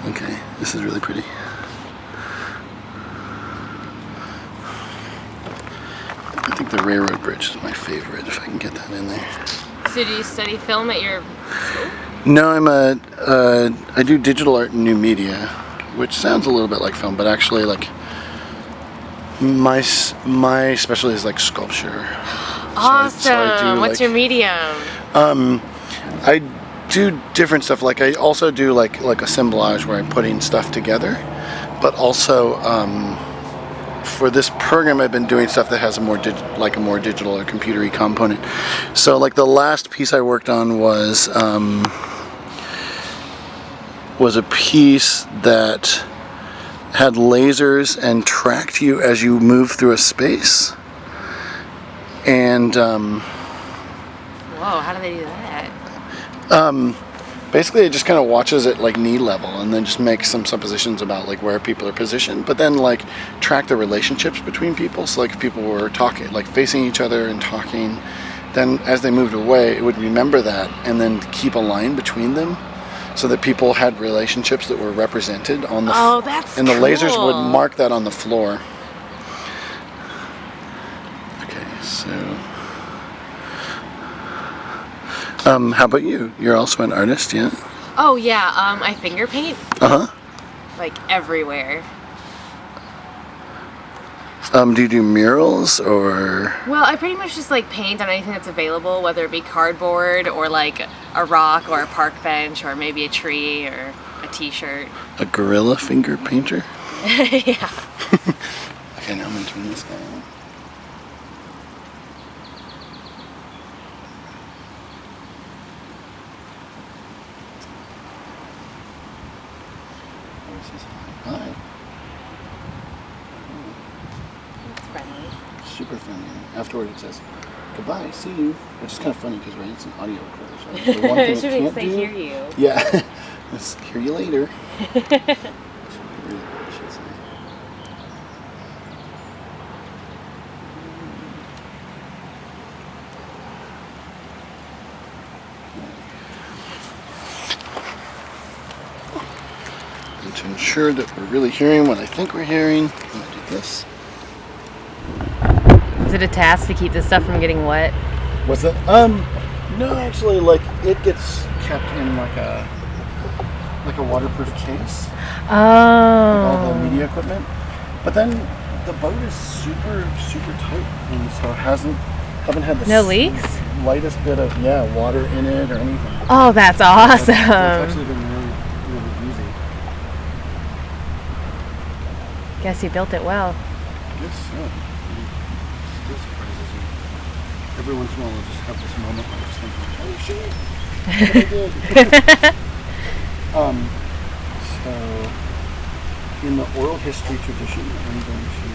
Okay, this is really pretty. I think the railroad bridge is my favorite, if I can get that in there. So do you study film at your school? No, I do digital art and new media, which sounds a little bit like film, but actually like my specialty is like sculpture. Awesome. So I do, What's your medium? I do different stuff. Like I also do like assemblage where I'm putting stuff together, but also for this program I've been doing stuff that has a more digital or computery component. So like the last piece I worked on was a piece that had lasers and tracked you as you move through a space. And whoa, how do they do that? basically it just kind of watches at like knee level and then just makes some suppositions about like where people are positioned, but then like track the relationships between people. So like if people were talking, like facing each other and talking, then as they moved away it would remember that and then keep a line between them so that people had relationships that were represented on the that's and the cool. lasers would mark that on the floor. Okay, so how about you? You're also an artist, yeah? Oh yeah, I finger paint. Like everywhere. Do you do murals or? Well, I pretty much just like paint on anything that's available, whether it be cardboard or like a rock or a park bench or maybe a tree or a t-shirt. A gorilla finger painter? Yeah. Okay, now I'm gonna turn this guy on. Hi. It's friendly. Super friendly. Afterward it says, goodbye, see you. Which is kind of funny because it's an audio recorder. So the one thing It should it say can't do, hear you. Yeah. Let's hear you later. And to ensure that we're really hearing what I think we're hearing, I'm going to do this. Is it a task to keep this stuff from getting wet? What's that? No, actually, like it gets kept in like a waterproof case. Oh. Like all the media equipment. But then the boat is super tight, and so haven't had the leaks? Lightest bit of water in it or anything. Oh, that's awesome. It's actually been really easy. Guess you built it well. I guess so. It still surprises me. Every once in a while I'll just have this moment where I just think, oh shit, what I did. So in the oral history tradition, I'm going to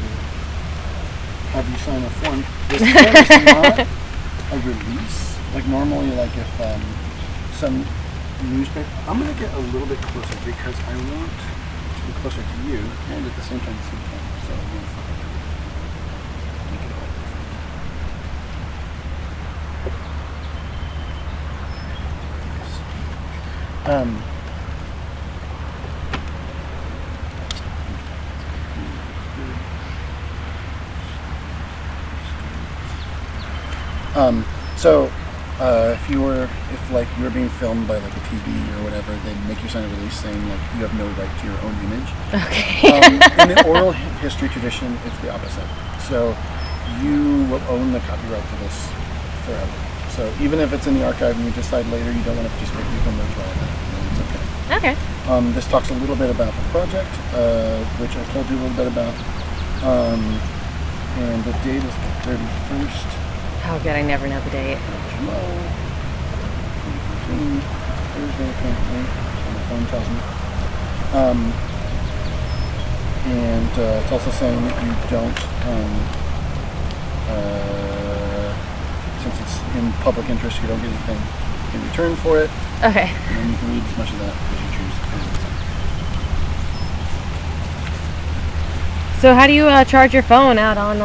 have you sign a form. This form is not a release. Like normally, like if some newspaper, I'm going to get a little bit closer because I want to be closer to you and at the same time see the camera. So I'm going to fuck up everything. Make it all perfect. So if you were being filmed by like a TV or whatever, they'd make you sign a release saying like you have no right to your own image. Okay. In the oral history tradition, it's the opposite. So you will own the copyright to this forever. So even if it's in the archive and you decide later you don't want to participate, you can withdraw that. It's okay. Okay. This talks a little bit about the project, which I told you a little bit about. And the date is the 31st. Oh, good. I never know the date. July 2014, Thursday, apparently. So my phone tells me. And it's also saying that you don't, since it's in public interest, you don't get anything in return for it. Okay. And then you can read as much of that as you choose. So how do you charge your phone out on,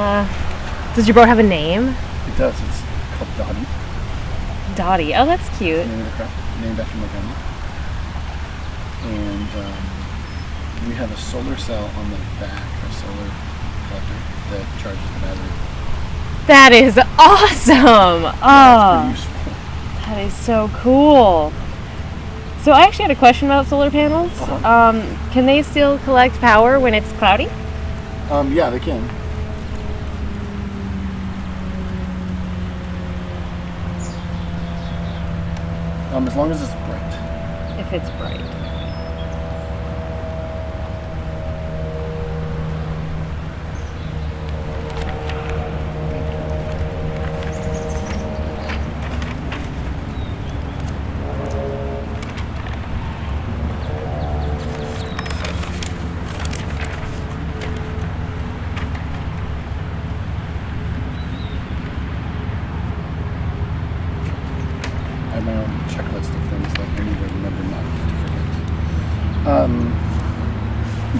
does your boat have a name? It does. It's called Dottie. Dottie. Oh, that's cute. Named after my grandma. And we have a solar cell on the back, a solar collector that charges the battery. That is awesome! Yeah, Oh, it's pretty useful. that is so cool. So I actually had a question about solar panels. Uh-huh. Can they still collect power when it's cloudy? Yeah, they can. As long as it's bright. If it's bright. I have my own checklist of things that I need to remember not to forget.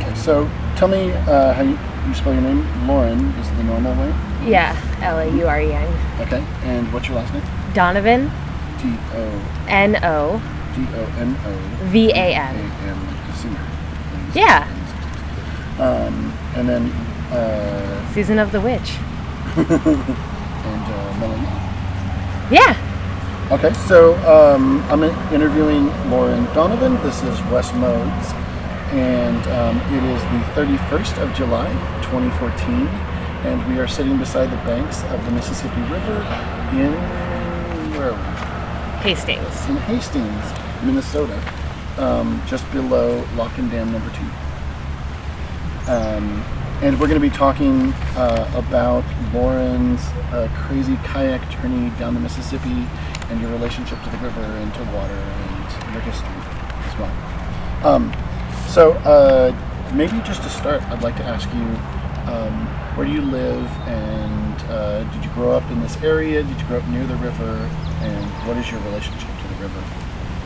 Okay, so tell me how you spell your name. Lauren is the normal way. Yeah, Lauren. Okay, and what's your last name? Donovan, Donovan. Van. A singer. Yeah. And then Season of the Witch. and Melanie. Yeah. Okay, so I'm interviewing Lauren Donovan. This is West Modes, and it is the 31st of July, 2014, and we are sitting beside the banks of the Mississippi River in where are we? Hastings. In Hastings, Minnesota, just below Lock and Dam number 2. And we're going to be talking about Lauren's crazy kayak journey down the Mississippi and your relationship to the river and to water and your history as well. So maybe just to start, I'd like to ask you, where do you live, and did you grow up in this area? Did you grow up near the river? And what is your relationship to the river?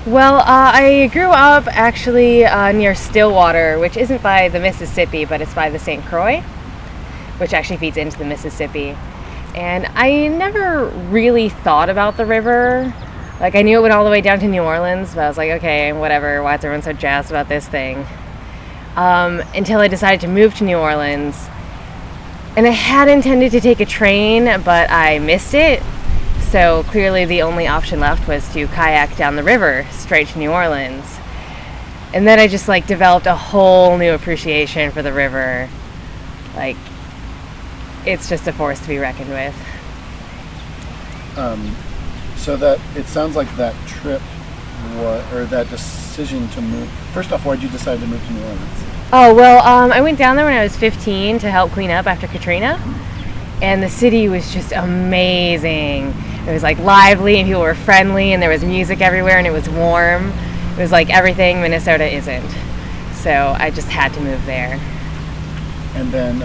Well, I grew up actually near Stillwater, which isn't by the Mississippi, but it's by the St. Croix, which actually feeds into the Mississippi. And I never really thought about the river. Like, I knew it went all the way down to New Orleans, but I was like, okay, whatever, why is everyone so jazzed about this thing? Until I decided to move to New Orleans. And I had intended to take a train, but I missed it. So clearly the only option left was to kayak down the river straight to New Orleans. And then I just developed a whole new appreciation for the river. Like, it's just a force to be reckoned with. So that it sounds like that trip or that decision to move. First off, why did you decide to move to New Orleans? Oh, well, I went down there when I was 15 to help clean up after Katrina. And the city was just amazing. It was lively and people were friendly and there was music everywhere and it was warm. It was like everything Minnesota isn't. So I just had to move there. And then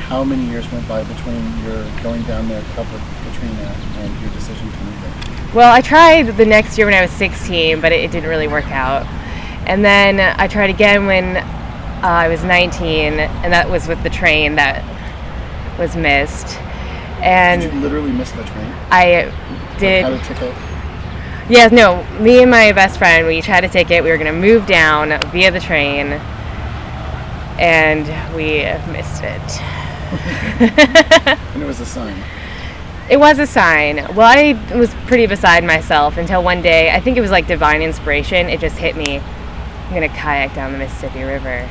how many years went by between your going down there to help with Katrina and your decision to move there? Well, I tried the next year when I was 16, but it didn't really work out. And then I tried again when I was 19, and that was with the train that was missed. And did you literally miss the train? I did. Had a ticket? Yeah, no, me and my best friend, we each had a ticket. We were going to move down via the train, and we missed it. And it was a sign. It was a sign. Well, I was pretty beside myself until one day, I think it was divine inspiration, it just hit me. I'm going to kayak down the Mississippi River.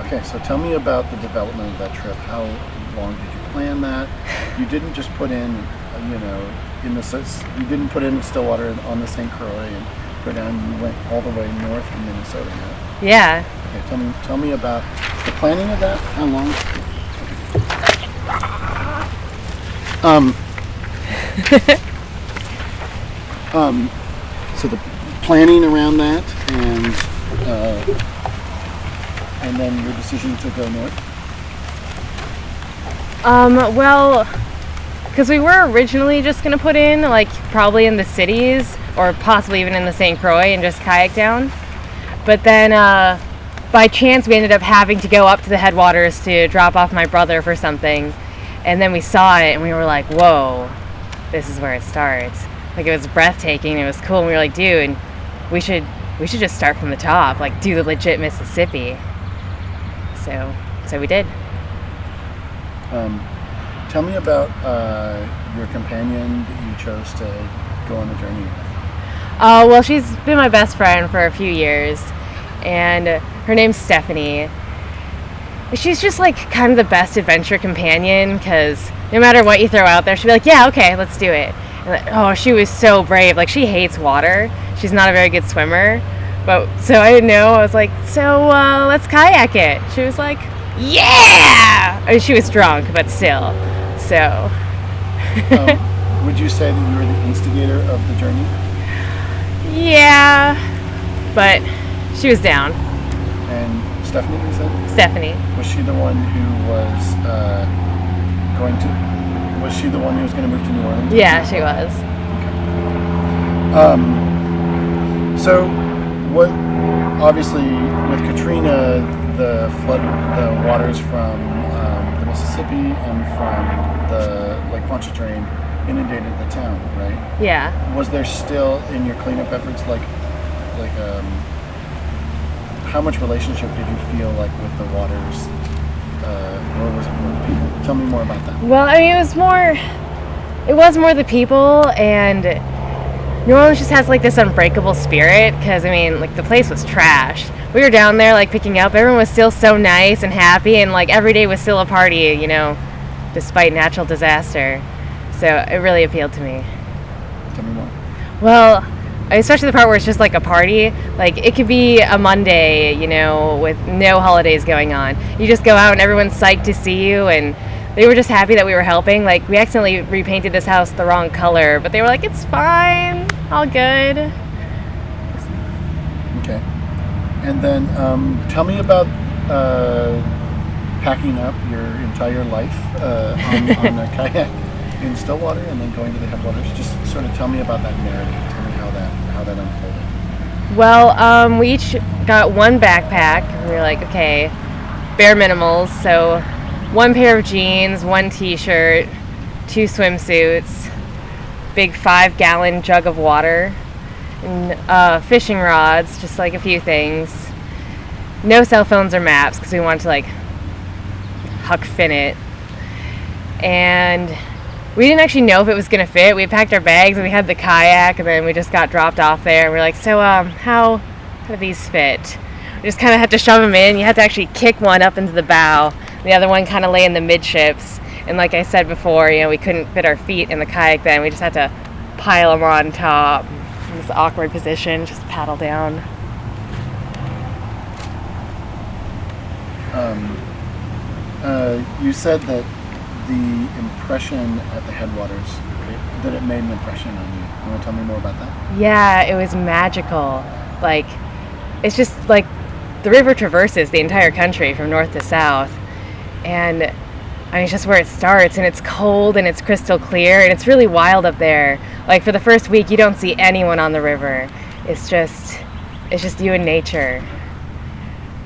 Okay, so tell me about the development of that trip. How long did you plan that? You didn't just put in, you didn't put in Stillwater on the St. Croix and go down. You went all the way north in Minnesota. Yeah. Okay, tell me about the planning of that. How long? So the planning around that and then your decision to go north. Well, because we were originally just going to put in, probably in the cities, or possibly even in the St. Croix and just kayak down. But then, by chance, we ended up having to go up to the headwaters to drop off my brother for something. And then we saw it, and we were like, whoa, this is where it starts. It was breathtaking, it was cool, and we were like, dude, we should we should just start from the top, like do the legit Mississippi. So we did. Tell me about your companion that you chose to go on the journey with. Well, she's been my best friend for a few years, and her name's Stephanie. She's just like kind of the best adventure companion, because no matter what you throw out there, she'll be like, yeah, okay, let's do it. And she was so brave. Like, she hates water. She's not a very good swimmer. But so I didn't know. I was like, so let's kayak it. She was like, yeah! I mean, she was drunk, but still. So. Would you say that you were the instigator of the journey? Yeah, but she was down. And Stephanie, you said? Stephanie. Was she the one who was going to? Was she the one who was going to move to New Orleans? Yeah, she was. Okay. So, what? Obviously, with Katrina, the waters from the Mississippi and from the Lake Pontchartrain inundated the town, right? Yeah. Was there still in your cleanup efforts how much relationship did you feel like with the waters, or was it more the people? Tell me more about that. Well, I mean, it was more the people, and New Orleans just has like this unbreakable spirit, because I mean, like, the place was trashed. We were down there like picking up, everyone was still so nice and happy, and like every day was still a party, you know, despite natural disaster. So it really appealed to me. Tell me more. Well, especially the part where it's just like a party. Like, it could be a Monday, you know, with no holidays going on. You just go out and everyone's psyched to see you, and they were just happy that we were helping. Like, we accidentally repainted this house the wrong color, but they were like, it's fine, all good. Okay. And then tell me about packing up your entire life on a kayak in Stillwater and then going to the headwaters. Just sort of tell me about that narrative. Tell me how that unfolded. Well, we each got one backpack. We were like, okay, bare minimals. So 1 pair of jeans, 1 t-shirt, 2 swimsuits, big 5-gallon jug of water, and fishing rods, just like a few things. No cell phones or maps, because we wanted to like Huck Finn it. And we didn't actually know if it was going to fit. We packed our bags and we had the kayak, and then we just got dropped off there. And we were like, so how do these fit? We just kind of had to shove them in. You had to actually kick one up into the bow. The other one kind of lay in the midships. And like I said before, you know, we couldn't fit our feet in the kayak then. We just had to pile them on top in this awkward position, just paddle down. You said that the impression at the headwaters, that it made an impression on you. You want to tell me more about that? Yeah, it was magical. Like, it's just like the river traverses the entire country from north to south. And I mean, it's just where it starts, and it's cold and it's crystal clear, and it's really wild up there. Like, for the first week, you don't see anyone on the river. It's just you and nature.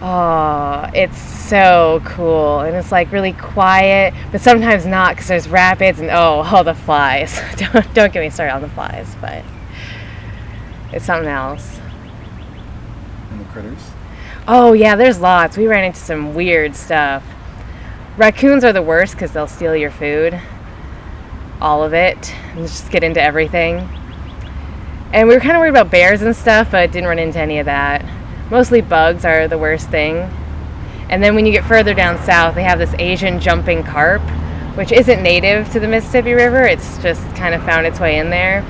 Oh, it's so cool. And it's like really quiet, but sometimes not, because there's rapids and oh, the flies. Don't get me started on the flies, but it's something else. And the critters? Oh yeah, there's lots. We ran into some weird stuff. Raccoons are the worst because they'll steal your food. All of it. And just get into everything. And we were kind of worried about bears and stuff, but didn't run into any of that. Mostly bugs are the worst thing. And then when you get further down south, they have this Asian jumping carp, which isn't native to the Mississippi River. It's just kind of found its way in there.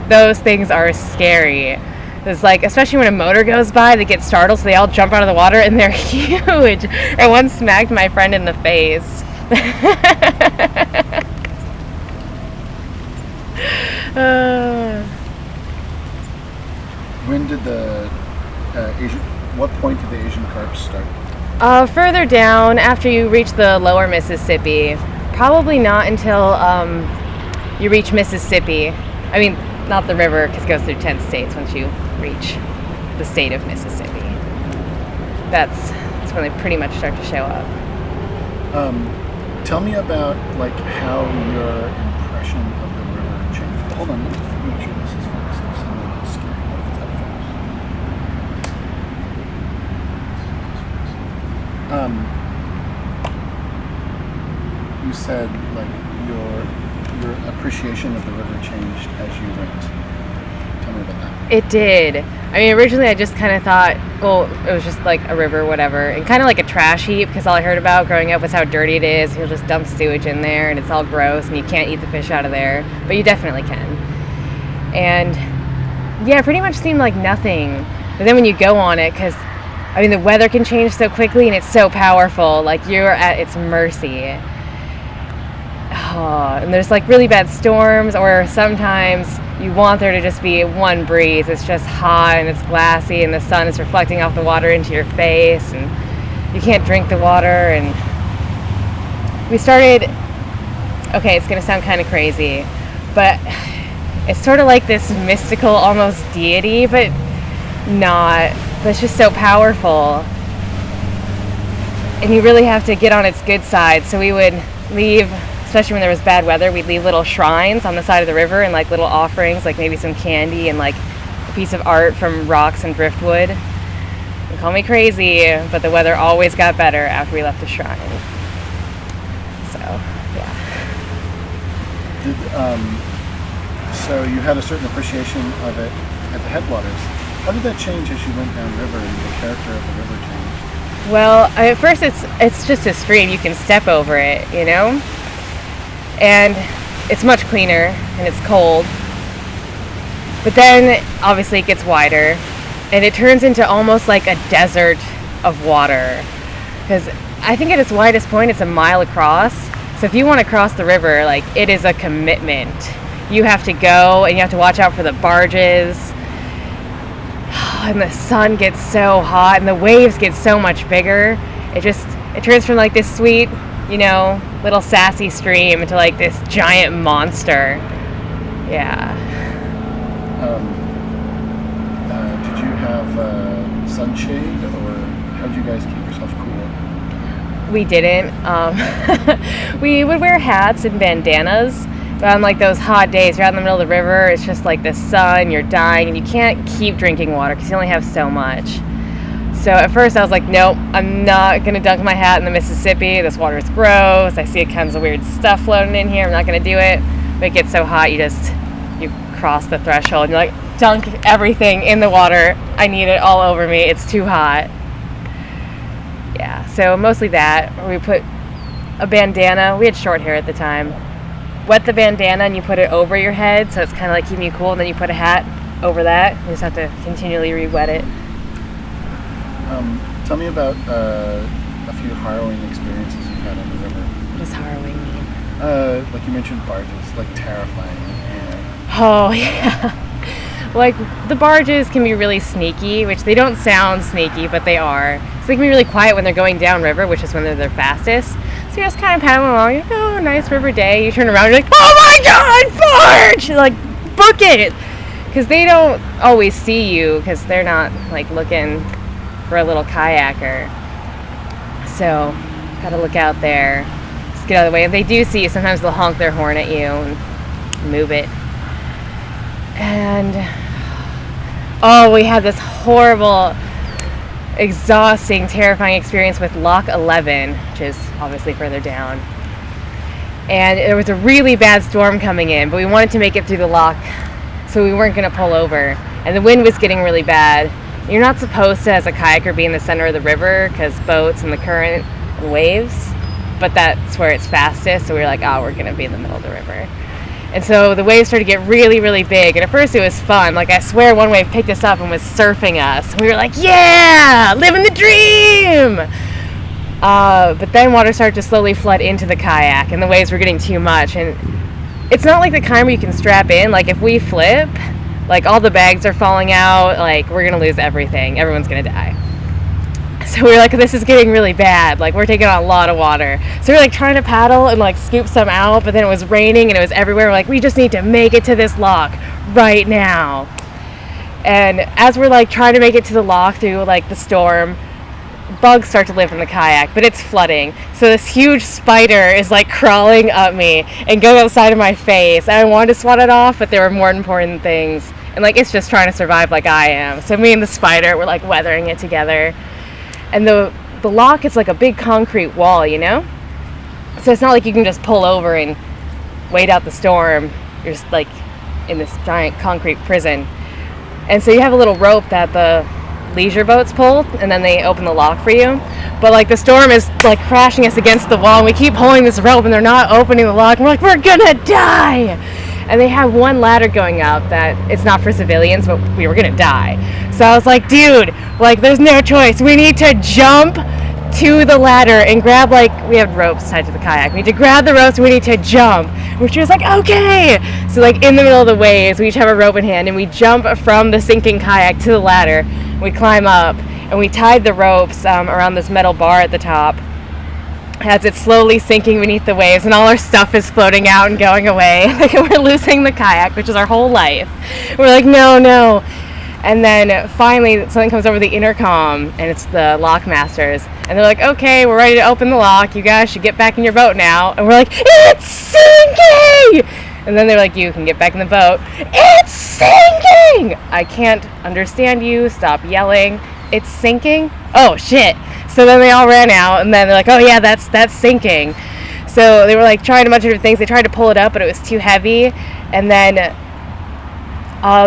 Those things are scary. It's like, especially when a motor goes by, they get startled, so they all jump out of the water, and they're huge. And one smacked my friend in the face. When did the what point did the Asian carp start? Further down, after you reach the lower Mississippi. Probably not until you reach Mississippi. I mean, not the river, because it goes through 10 states once you reach the state of Mississippi. That's when they pretty much start to show up. Tell me about like how your impression of the river changed. Hold on, let me make sure this is focused. There's something that's scary. What if it's out of Um, you said like your appreciation of the river changed as you went. Tell me about that. It did. I mean, originally I just kind of thought, well, it was just like a river, whatever, and kind of like a trash heap, because all I heard about growing up was how dirty it is. You'll just dump sewage in there, and it's all gross, and you can't eat the fish out of there, but you definitely can. And yeah, it pretty much seemed like nothing. But then when you go on it, because I mean, the weather can change so quickly, and it's so powerful. Like, you're at its mercy. Oh, and there's like really bad storms, or sometimes you want there to just be one breeze. It's just hot and it's glassy, and the sun is reflecting off the water into your face, and you can't drink the water. And we started, okay, it's gonna sound kind of crazy, but it's sort of like this mystical, almost deity, but not. But it's just so powerful, and you really have to get on its good side. So we would leave, especially when there was bad weather, we'd leave little shrines on the side of the river, and like little offerings, like maybe some candy and like a piece of art from rocks and driftwood. You call me crazy, but the weather always got better after we left the shrine. So, yeah. So you had a certain appreciation of it at the headwaters. How did that change as you went downriver and the character of the river changed? Well, at first it's just a stream. You can step over it, you know? And it's much cleaner, and it's cold. But then, obviously, it gets wider, and it turns into almost like a desert of water. Because I think at its widest point, it's a mile across. So if you want to cross the river, like, it is a commitment. You have to go, and you have to watch out for the barges. And the sun gets so hot, and the waves get so much bigger. It turns from like this sweet, you know, little sassy stream into like this giant monster. Yeah. Did you have sunshade, or how did you guys keep yourself cool? We didn't. We would wear hats and bandanas. But on like those hot days, you're out in the middle of the river, it's just like the sun, you're dying, and you can't keep drinking water because you only have so much. So at first I was like, nope, I'm not going to dunk my hat in the Mississippi. This water is gross. I see all kinds of weird stuff floating in here. I'm not going to do it. But it gets so hot, you cross the threshold, and you're like, dunk everything in the water. I need it all over me. It's too hot. Yeah, so mostly that. We put a bandana. We had short hair at the time. Wet the bandana and you put it over your head, so it's kind of like keeping you cool, and then you put a hat over that. You just have to continually re-wet it. Tell me about a few harrowing experiences you had on the river. What does harrowing mean? Like you mentioned barges, like terrifying. Oh, yeah. Like, the barges can be really sneaky, which they don't sound sneaky, but they are. So they can be really quiet when they're going downriver, which is when they're their fastest. So you're just kind of paddling along, you're like, oh, nice river day. You turn around, you're like, oh my god, barge! You're like, book it! Because they don't always see you, because they're not, like, looking for a little kayaker. So, gotta look out there. Just get out of the way. If they do see you, sometimes they'll honk their horn at you and move it. And, oh, we had this horrible, exhausting, terrifying experience with Lock 11, which is obviously further down. And there was a really bad storm coming in, but we wanted to make it through the lock, so we weren't going to pull over. And the wind was getting really bad. You're not supposed to, as a kayaker, be in the center of the river because boats and the current and waves, but that's where it's fastest, so we were like, oh, we're going to be in the middle of the river. And so the waves started to get really, really big. And at first it was fun. Like, I swear one wave picked us up and was surfing us. And we were like, yeah, living the dream. But then water started to slowly flood into the kayak, and the waves were getting too much. And it's not like the kind where you can strap in. Like, if we flip, like, all the bags are falling out. Like, we're going to lose everything. Everyone's going to die. So we were like, this is getting really bad. Like, we're taking on a lot of water. So we were like trying to paddle and like scoop some out, but then it was raining and it was everywhere. We're like, we just need to make it to this lock right now. And as we're like trying to make it to the lock through like the storm, bugs start to live in the kayak, but it's flooding. So this huge spider is like crawling up me and going outside of my face. And I wanted to swat it off, but there were more important things. And like, it's just trying to survive like I am. So me and the spider were like weathering it together. And the the lock is like a big concrete wall, you know? So it's not like you can just pull over and wait out the storm. You're just like in this giant concrete prison. And so you have a little rope that the leisure boats pull, and then they open the lock for you. But like the storm is like crashing us against the wall, and we keep pulling this rope and they're not opening the lock. And we're like, we're gonna die! And they have one ladder going up that it's not for civilians, but we were gonna die. So I was like, dude, like there's no choice. We need to jump to the ladder and grab, like, we have ropes tied to the kayak. We need to grab the ropes and we need to jump. And she was like, okay. So like in the middle of the waves, we each have a rope in hand and we jump from the sinking kayak to the ladder. We climb up and we tied the ropes around this metal bar at the top as it's slowly sinking beneath the waves, and all our stuff is floating out and going away. Like we're losing the kayak, which is our whole life. We're like, no. And then finally something comes over the intercom, and it's the lock masters, and they're like, okay, we're ready to open the lock, you guys should get back in your boat now. And we're like, it's sinking! And then they're like, you can get back in the boat. It's sinking! I can't understand you, stop yelling. It's sinking? Oh shit. So then they all ran out, and then they're like, oh yeah, that's sinking. So they were like trying a bunch of different things. They tried to pull it up, but it was too heavy. And then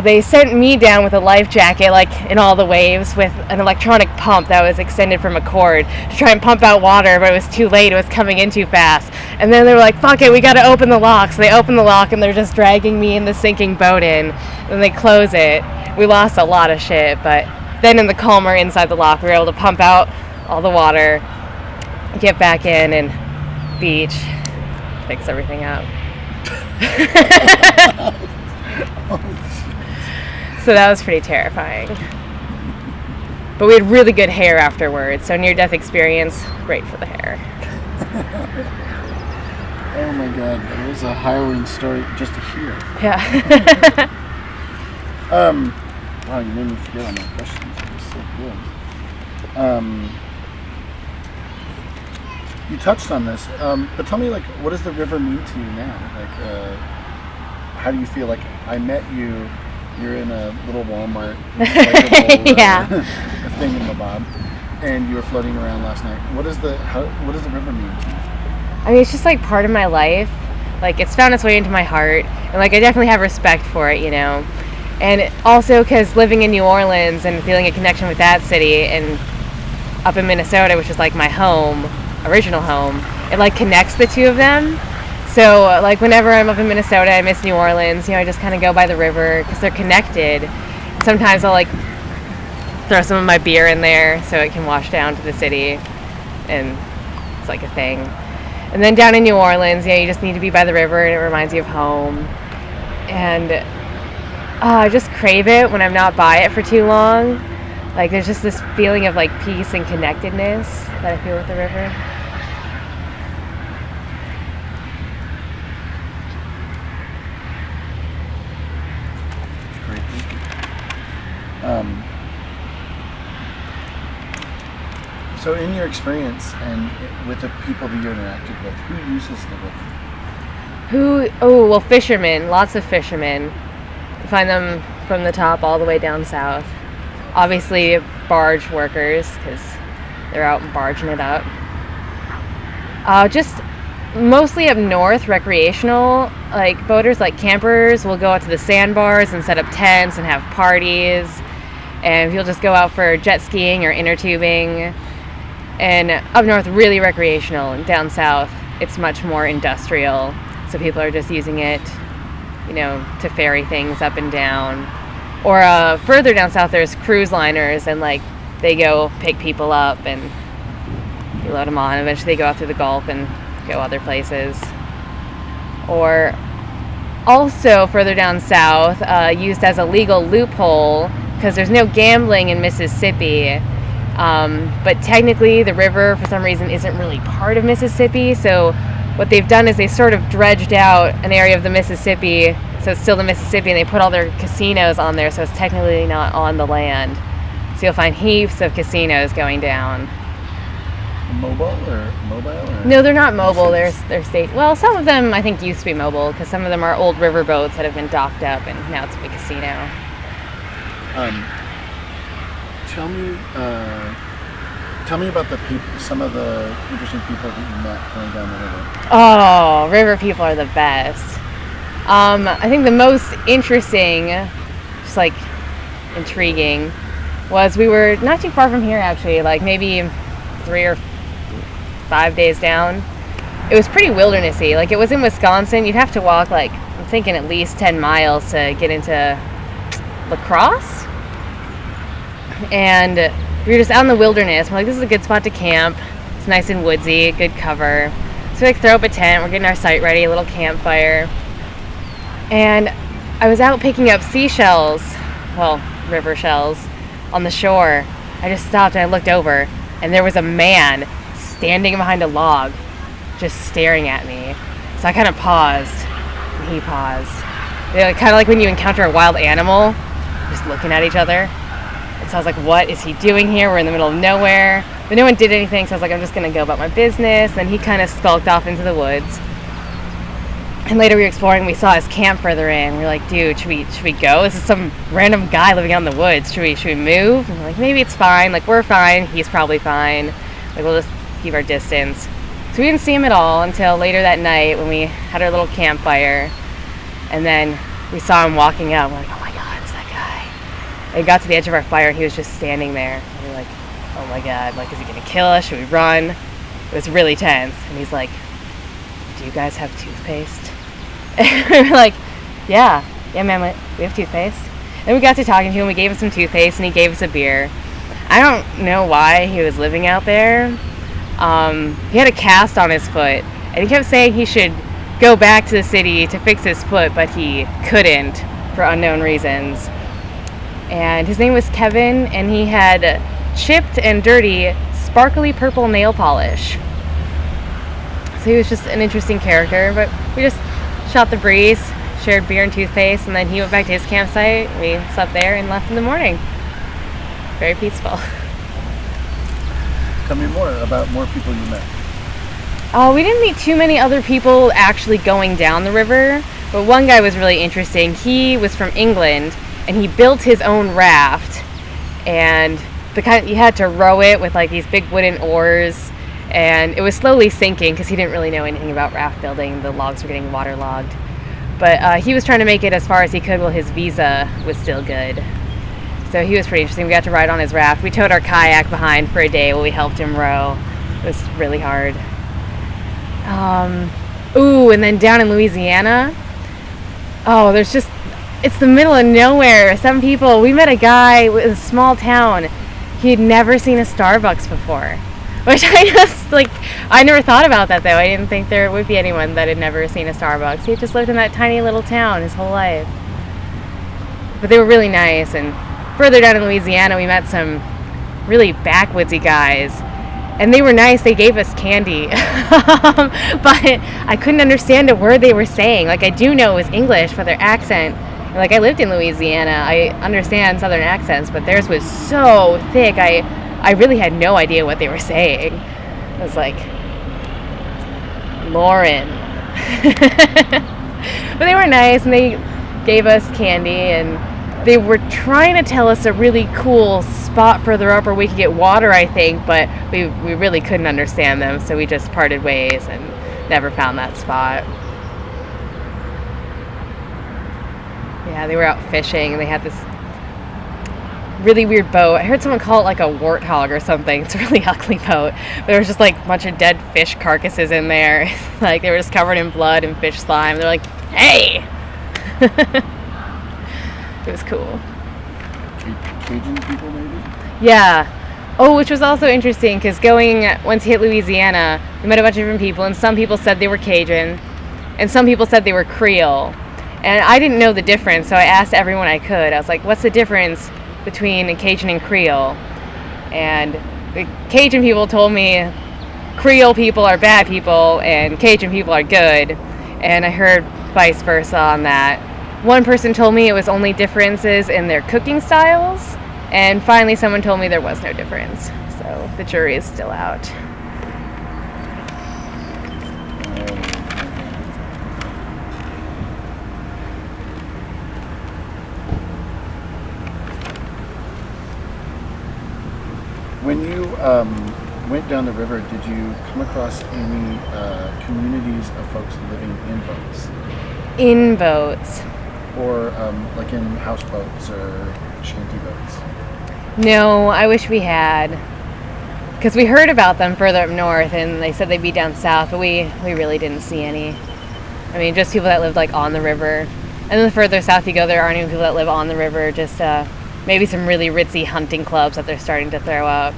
they sent me down with a life jacket, like in all the waves, with an electronic pump that was extended from a cord to try and pump out water, but it was too late. It was coming in too fast. And then they were like, fuck it, we gotta open the lock. So they open the lock, and they're just dragging me in the sinking boat in. Then they close it. We lost a lot of shit, but then in the calmer inside the lock, we were able to pump out all the water, get back in, and beach, fix everything up. So that was pretty terrifying. But we had really good hair afterwards, so near-death experience, great for the hair. Oh my god, it was a harrowing story just to hear. Yeah. Wow, you made me forget all my questions. It was so good. You touched on this, but tell me, like, what does the river mean to you now? Like, how do you feel? Like, I met you, you're in a little Walmart, yeah, thingamabob, and you were floating around last night. What does the river mean to you? I mean, it's just like part of my life. Like, it's found its way into my heart, and like I definitely have respect for it, you know. And also because living in New Orleans and feeling a connection with that city, and up in Minnesota, which is like my home, original home, it like connects the two of them. So like whenever I'm up in Minnesota, I miss New Orleans, you know, I just kind of go by the river because they're connected. Sometimes I'll like throw some of my beer in there so it can wash down to the city, and it's like a thing. And then down in New Orleans, you know, you just need to be by the river and it reminds you of home. And I just crave it when I'm not by it for too long. Like there's just this feeling of like peace and connectedness that I feel with the river. Great, thank you. So in your experience and with the people that you interacted with, who uses the river? Well, fishermen, lots of fishermen. You find them from the top all the way down south. Obviously barge workers, because they're out barging it up. Just mostly up north, recreational, like boaters, like campers will go out to the sandbars and set up tents and have parties, and people just go out for jet skiing or inner tubing. And up north, really recreational, and down south it's much more industrial, so people are just using it, you know, to ferry things up and down. Or further down south there's cruise liners, and like they go pick people up and you load them on. Eventually they go out through the Gulf and go other places. Or also further down south, used as a legal loophole because there's no gambling in Mississippi, but technically the river for some reason isn't really part of Mississippi. So what they've done is they sort of dredged out an area of the Mississippi, so it's still the Mississippi, and they put all their casinos on there, so it's technically not on the land. So you'll find heaps of casinos going down. Mobile? No, they're not mobile. They're state. Well, some of them I think used to be mobile because some of them are old river boats that have been docked up, and now it's a big casino. Tell me, Tell me about some of the interesting people that you met going down the river. Oh, river people are the best. I think the most interesting, just like intriguing, was we were not too far from here actually, like maybe 3 or 5 days down. It was pretty wildernessy. Like it was in Wisconsin. You'd have to walk like, I'm thinking at least 10 miles to get into La Crosse. And we were just out in the wilderness. We're like, this is a good spot to camp. It's nice and woodsy, good cover. So we like throw up a tent. We're getting our site ready, a little campfire. And I was out picking up seashells, well, river shells, on the shore. I just stopped and I looked over, and there was a man standing behind a log, just staring at me. So I kind of paused, and he paused. Kind of like when you encounter a wild animal, just looking at each other. And so I was like, what is he doing here? We're in the middle of nowhere. But no one did anything, so I was like, I'm just going to go about my business. Then he kind of skulked off into the woods. And later we were exploring, we saw his camp further in. We were like, dude, should we go? This is some random guy living out in the woods. Should we move? And we're like, maybe it's fine. Like, we're fine. He's probably fine. Like, we'll just keep our distance. So we didn't see him at all until later that night when we had our little campfire. And then we saw him walking out. We're like, oh my God, it's that guy. And we got to the edge of our fire, and he was just standing there. And we were like, oh my God, like, is he going to kill us? Should we run? It was really tense. And he's like, do you guys have toothpaste? And we were like, yeah, man, we have toothpaste. Then we got to talking to him. We gave him some toothpaste, and he gave us a beer. I don't know why he was living out there. He had a cast on his foot, and he kept saying he should go back to the city to fix his foot, but he couldn't for unknown reasons. And his name was Kevin, and he had chipped and dirty, sparkly purple nail polish. So he was just an interesting character, but we just shot the breeze, shared beer and toothpaste, and then he went back to his campsite. We slept there and left in the morning. Very peaceful. Tell me more about more people you met. Oh, we didn't meet too many other people actually going down the river, but one guy was really interesting. He was from England, and he built his own raft, and you had to row it with like these big wooden oars, and it was slowly sinking because he didn't really know anything about raft building. The logs were getting waterlogged. But he was trying to make it as far as he could while his visa was still good. So he was pretty interesting. We got to ride on his raft. We towed our kayak behind for a day while we helped him row. It was really hard. And then down in Louisiana, it's the middle of nowhere. Some people, we met a guy in a small town. He had never seen a Starbucks before. Which I never thought about that though. I didn't think there would be anyone that had never seen a Starbucks. He had just lived in that tiny little town his whole life. But they were really nice. And further down in Louisiana, we met some really backwoodsy guys. And they were nice. They gave us candy. But I couldn't understand a word they were saying. Like, I do know it was English, but their accent, like, I lived in Louisiana. I understand Southern accents, but theirs was so thick. I really had no idea what they were saying. I was like, Lauren. But they were nice, and they gave us candy, and they were trying to tell us a really cool spot further up where we could get water, I think, but we really couldn't understand them, so we just parted ways and never found that spot. Yeah, they were out fishing, and they had this really weird boat. I heard someone call it like a warthog or something. It's a really ugly boat. There was just like a bunch of dead fish carcasses in there. Like they were just covered in blood and fish slime. They're like, hey! It was cool. Cajun people maybe? Yeah. Oh, which was also interesting because once you hit Louisiana, we met a bunch of different people, and some people said they were Cajun, and some people said they were Creole. And I didn't know the difference, so I asked everyone I could. I was like, what's the difference between Cajun and Creole? And the Cajun people told me Creole people are bad people and Cajun people are good. And I heard vice versa on that. One person told me it was only differences in their cooking styles. And finally someone told me there was no difference. So the jury is still out. When you went down the river, did you come across any communities of folks living in boats? In boats. Or like in houseboats or shanty boats? No, I wish we had. Because we heard about them further up north, and they said they'd be down south, but we really didn't see any. I mean, just people that lived like on the river. And then the further south you go, there aren't even people that live on the river, just maybe some really ritzy hunting clubs that they're starting to throw up.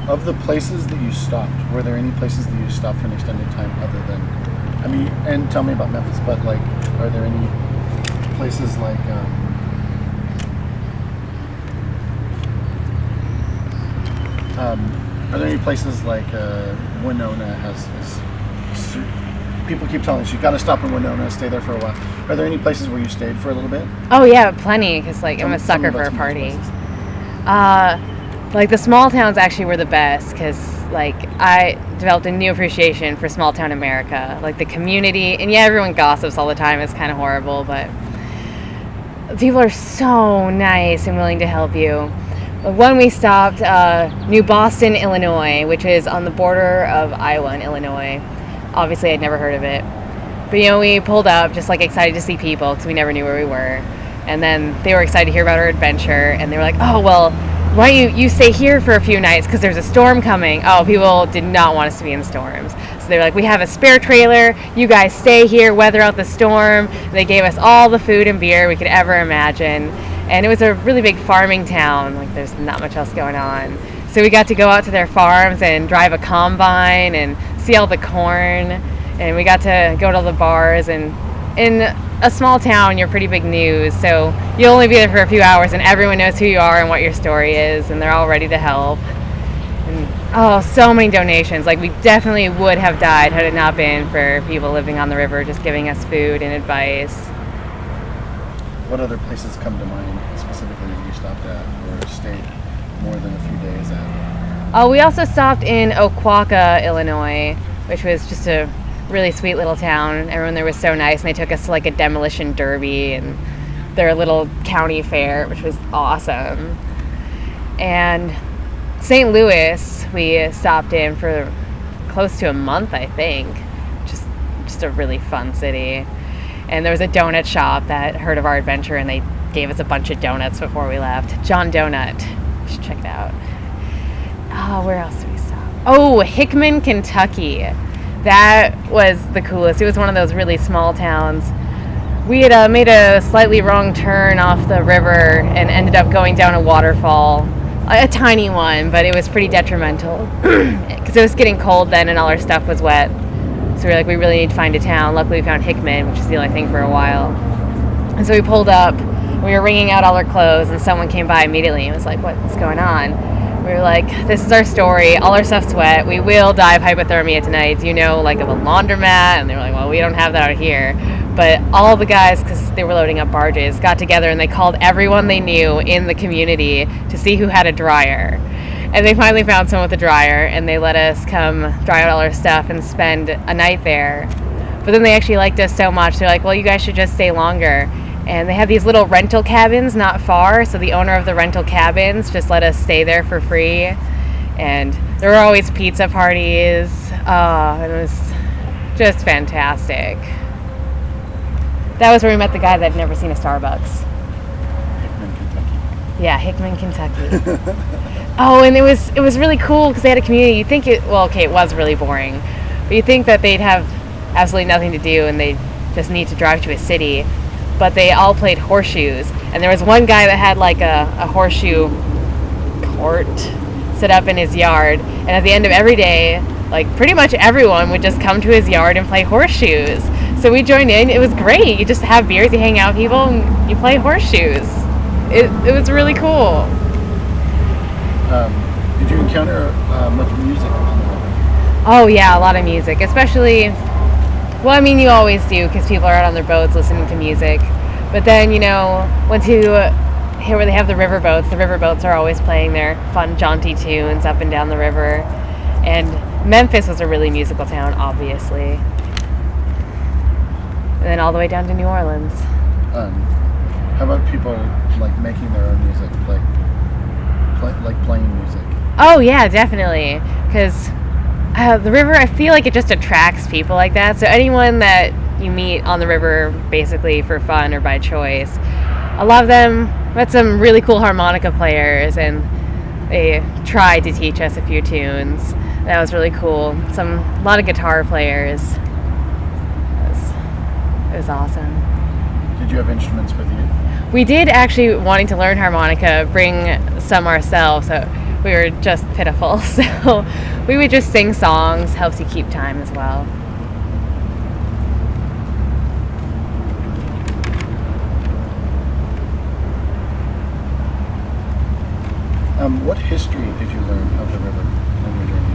Of the places that you stopped, were there any places that you stopped for an extended time other than, I mean, and tell me about Memphis, but like, are there any places like, are there any places like Winona has people keep telling us you got to stop in Winona, stay there for a while. Are there any places where you stayed for a little bit? Oh yeah, plenty, because like I'm a sucker for a party. Like the small towns actually were the best, because like I developed a new appreciation for small town America, like the community. And yeah, everyone gossips all the time, it's kind of horrible, but people are so nice and willing to help you. When we stopped, New Boston, Illinois, which is on the border of Iowa and Illinois. Obviously I'd never heard of it, but you know, we pulled up just like excited to see people because we never knew where we were. And then they were excited to hear about our adventure, and they were like, oh well, why don't you stay here for a few nights because there's a storm coming. Oh, people did not want us to be in storms. So they were like, we have a spare trailer, you guys stay here, weather out the storm. They gave us all the food and beer we could ever imagine. And it was a really big farming town, like there's not much else going on. So we got to go out to their farms and drive a combine and see all the corn. And we got to go to all the bars. And in a small town, you're pretty big news, so you'll only be there for a few hours and everyone knows who you are and what your story is, and they're all ready to help. And oh, so many donations. Like we definitely would have died had it not been for people living on the river just giving us food and advice. What other places come to mind specifically that you stopped at or stayed more than a few days at? We also stopped in Oquawka, Illinois, which was just a really sweet little town. Everyone there was so nice, and they took us to like a demolition derby and their little county fair, which was awesome. And St. Louis, we stopped in for close to a month, I think. Just a really fun city. And there was a donut shop that heard of our adventure, and they gave us a bunch of donuts before we left. John Donut. You should check it out. Where else did we stop? Oh, Hickman, Kentucky. That was the coolest. It was one of those really small towns. We had made a slightly wrong turn off the river and ended up going down a waterfall. A tiny one, but it was pretty detrimental because it was getting cold then and all our stuff was wet. So we were like, we really need to find a town. Luckily we found Hickman, which is the only thing for a while. And so we pulled up, we were wringing out all our clothes, and someone came by immediately and was like, what's going on? We were like, this is our story, all our stuff's wet, we will die of hypothermia tonight. Do you know like of a laundromat? And they were like, well, we don't have that out here. But all the guys, because they were loading up barges, got together and they called everyone they knew in the community to see who had a dryer. And they finally found someone with a dryer, and they let us come dry out all our stuff and spend a night there. But then they actually liked us so much, they're like, well, you guys should just stay longer. And they had these little rental cabins not far, so the owner of the rental cabins just let us stay there for free. And there were always pizza parties. It was just fantastic. That was where we met the guy that had never seen a Starbucks. Hickman, Kentucky. Yeah, Hickman, Kentucky. Oh, and it was really cool because they had a community. You'd think it was really boring, but you'd think that they'd have absolutely nothing to do and they'd just need to drive to a city. But they all played horseshoes, and there was one guy that had like a horseshoe court set up in his yard, and at the end of every day, like pretty much everyone would just come to his yard and play horseshoes. So we joined in. It was great. You just have beers, you hang out with people, and you play horseshoes. It was really cool. Did you encounter much music on the river? Oh yeah, a lot of music, especially, well, I mean, you always do because people are out on their boats listening to music. But then, you know, once you here where they have the riverboats are always playing their fun, jaunty tunes up and down the river. And Memphis was a really musical town, obviously. And then all the way down to New Orleans. How about people like making their own music, like playing music? Oh yeah, definitely. Because the river, I feel like it just attracts people like that. So anyone that you meet on the river, basically for fun or by choice, a lot of them met some really cool harmonica players, and they tried to teach us a few tunes. That was really cool. A lot of guitar players. It was awesome. Did you have instruments with you? We did actually, wanting to learn harmonica, bring some ourselves. So we were just pitiful. So we would just sing songs. Helps you keep time as well. What history did you learn of the river on your journey?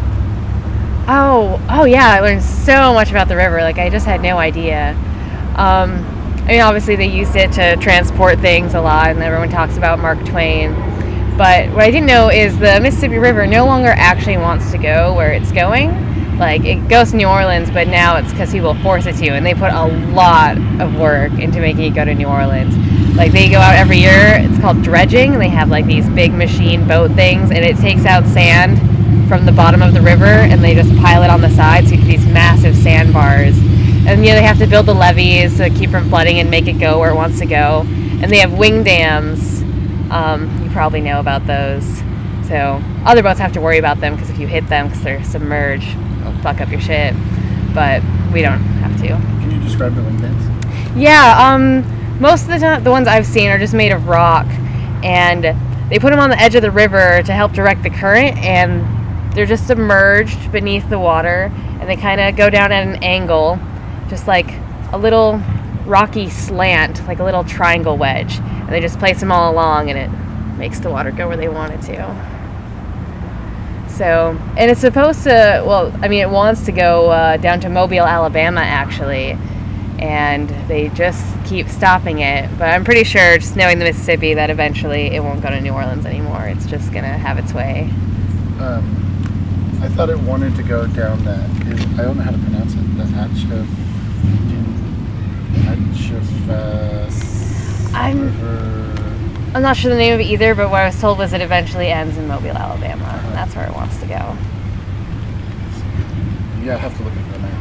Oh yeah, I learned so much about the river. Like, I just had no idea. I mean, obviously they used it to transport things a lot, and everyone talks about Mark Twain. But what I didn't know is the Mississippi River no longer actually wants to go where it's going. Like, it goes to New Orleans, but now it's because people force it to, and they put a lot of work into making it go to New Orleans. Like, they go out every year, it's called dredging, and they have like these big machine boat things, and it takes out sand from the bottom of the river, and they just pile it on the side, so you get these massive sandbars. And they have to build the levees to keep from flooding and make it go where it wants to go. And they have wing dams. You probably know about those. So other boats have to worry about them, because if you hit them because they're submerged, it'll fuck up your shit. But we don't have to. Can you describe the wing dams? Yeah, most of the time, the ones I've seen are just made of rock, and they put them on the edge of the river to help direct the current, and they're just submerged beneath the water, and they kind of go down at an angle, just like a little rocky slant, like a little triangle wedge, and they just place them all along, and it makes the water go where they want it to. So, and it's supposed to, well, I mean, it wants to go down to Mobile, Alabama, actually, and they just keep stopping it. But I'm pretty sure, just knowing the Mississippi, that eventually it won't go to New Orleans anymore. It's just gonna have its way. I thought it wanted to go down that. I don't know how to pronounce it. The I'm not sure the name of it either, but what I was told was it eventually ends in Mobile, Alabama, and that's where it wants to go. Yeah, I have to look at the map.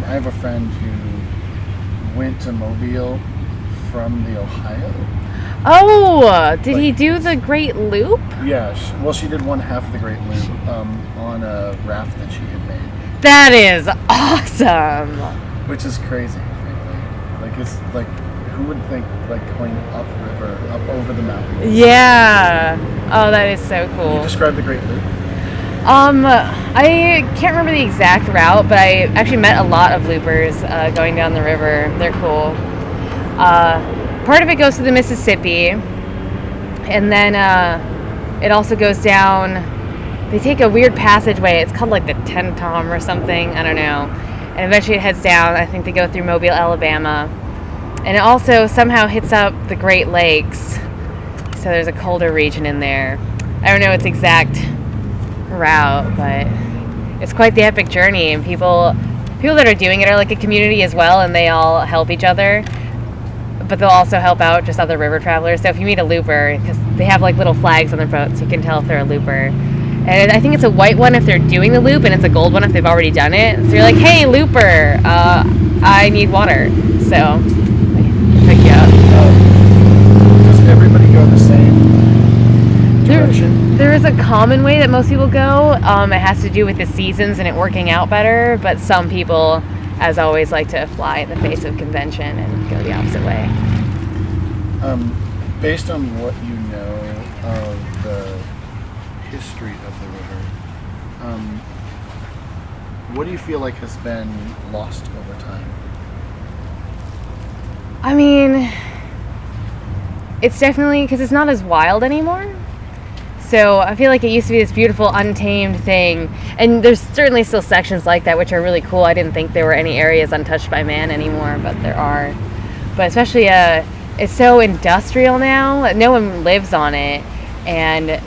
I have a friend who went to Mobile from the Ohio. Oh, did he do the Great Loop? Yeah, she did one half of the Great Loop on a raft that she had made. That is awesome. Which is crazy, frankly. Like, it's like, who would think, like, going upriver, up over the mountain? Yeah. Oh, that is so cool. Can you describe the Great Loop? I can't remember the exact route, but I actually met a lot of loopers going down the river. They're cool. Part of it goes to the Mississippi, and then it also goes down. They take a weird passageway. It's called like the Tentom or something. I don't know. And eventually it heads down. I think they go through Mobile, Alabama. And it also somehow hits up the Great Lakes. So there's a colder region in there. I don't know its exact route, but it's quite the epic journey. And people that are doing it are like a community as well, and they all help each other. But they'll also help out just other river travelers. So if you meet a looper, because they have like little flags on their boats, you can tell if they're a looper. And I think it's a white one if they're doing the loop, and it's a gold one if they've already done it. So you're like, hey, looper, I need water. So they pick you up. Does everybody go the same direction? There is a common way that most people go. It has to do with the seasons and it working out better. But some people, as always, like to fly in the face of convention and go the opposite way. Based on what you know of the history of the river, what do you feel like has been lost over time? I mean, it's definitely because it's not as wild anymore. So I feel like it used to be this beautiful, untamed thing. And there's certainly still sections like that, which are really cool. I didn't think there were any areas untouched by man anymore, but there are. But especially, it's so industrial now. No one lives on it. And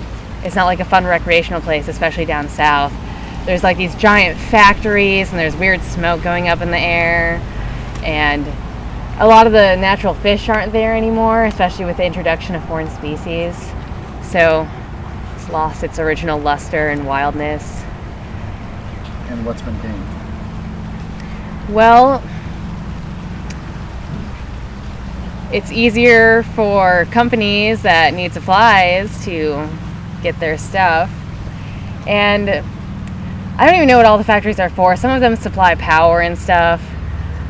it's not like a fun recreational place, especially down south. There's like these giant factories, and there's weird smoke going up in the air. And a lot of the natural fish aren't there anymore, especially with the introduction of foreign species. So it's lost its original luster and wildness. And what's been gained? Well, it's easier for companies that need supplies to get their stuff. And I don't even know what all the factories are for. Some of them supply power and stuff.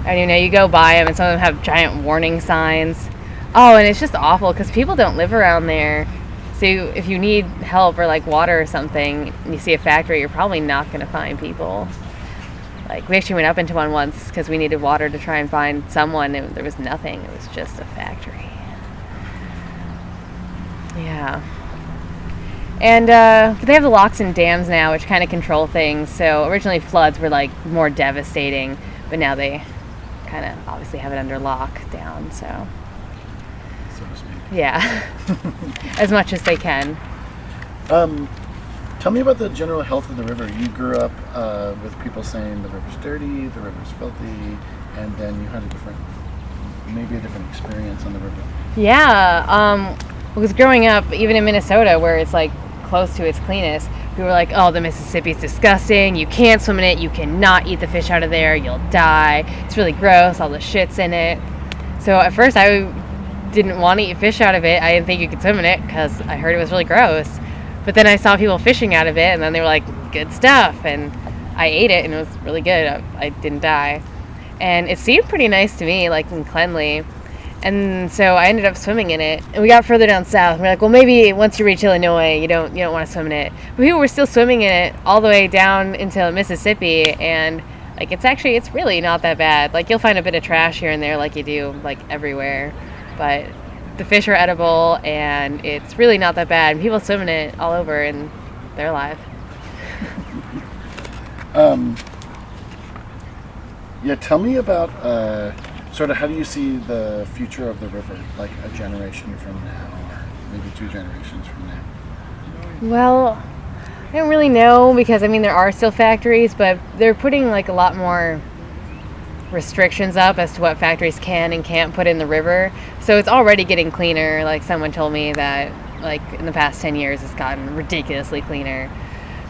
And you go by them and some of them have giant warning signs. Oh, and it's just awful because people don't live around there. So if you need help or like water or something and you see a factory, you're probably not going to find people. Like, we actually went up into one once because we needed water to try and find someone, and there was nothing. It was just a factory. Yeah. And but they have the locks and dams now, which kind of control things. So originally floods were like more devastating, but now they kind of obviously have it under lockdown. So to speak. yeah, as much as they can. Tell me about the general health of the river. You grew up with people saying the river's dirty, the river's filthy, and then you had maybe a different experience on the river. Yeah, because growing up, even in Minnesota, where it's like close to its cleanest, we were like, oh, the Mississippi's disgusting. You can't swim in it. You cannot eat the fish out of there. You'll die. It's really gross. All the shit's in it. So at first, I didn't want to eat fish out of it. I didn't think you could swim in it because I heard it was really gross. But then I saw people fishing out of it, and then they were like, good stuff. And I ate it, and it was really good. I didn't die. And it seemed pretty nice to me, like, and cleanly. And so I ended up swimming in it. And we got further down south. And we're like, well, maybe once you reach Illinois, you don't want to swim in it. But people were still swimming in it all the way down into Mississippi. And, like, it's really not that bad. Like, you'll find a bit of trash here and there like you do, like, everywhere. But the fish are edible, and it's really not that bad. And people swim in it all over, and they're alive. Yeah, tell me about sort of how do you see the future of the river, like a generation from now, or maybe 2 generations from now? Well, I don't really know because, there are still factories, but they're putting, like, a lot more restrictions up as to what factories can and can't put in the river. So it's already getting cleaner. Like, someone told me that, like, in the past 10 years it's gotten ridiculously cleaner.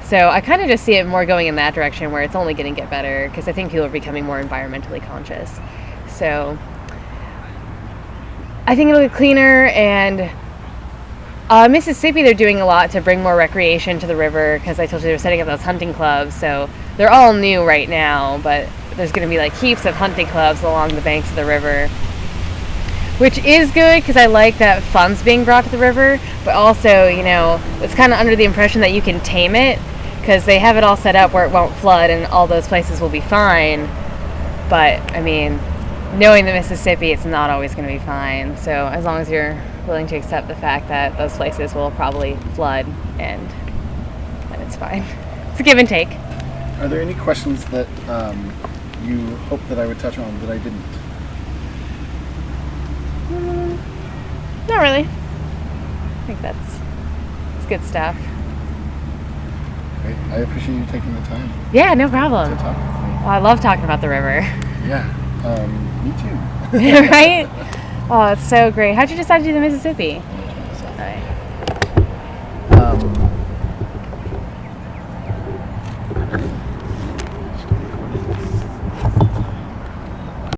So I kind of just see it more going in that direction where it's only going to get better because I think people are becoming more environmentally conscious. So I think it'll get cleaner. And Mississippi, they're doing a lot to bring more recreation to the river because I told you they're setting up those hunting clubs. So they're all new right now, but there's going to be like heaps of hunting clubs along the banks of the river, which is good because I like that fun's being brought to the river, but also, it's kind of under the impression that you can tame it because they have it all set up where it won't flood and all those places will be fine. But, knowing the Mississippi, it's not always going to be fine. So as long as you're willing to accept the fact that those places will probably flood, and then it's fine. It's a give and take. Are there any questions that you hope that I would touch on that I didn't? Not really. I think it's good stuff. Great. I appreciate you taking the time Yeah, no problem. to talk with me. Well, I love talking about the river. Yeah, me too. Right? Oh, it's so great. How'd you decide to do the Mississippi? All right.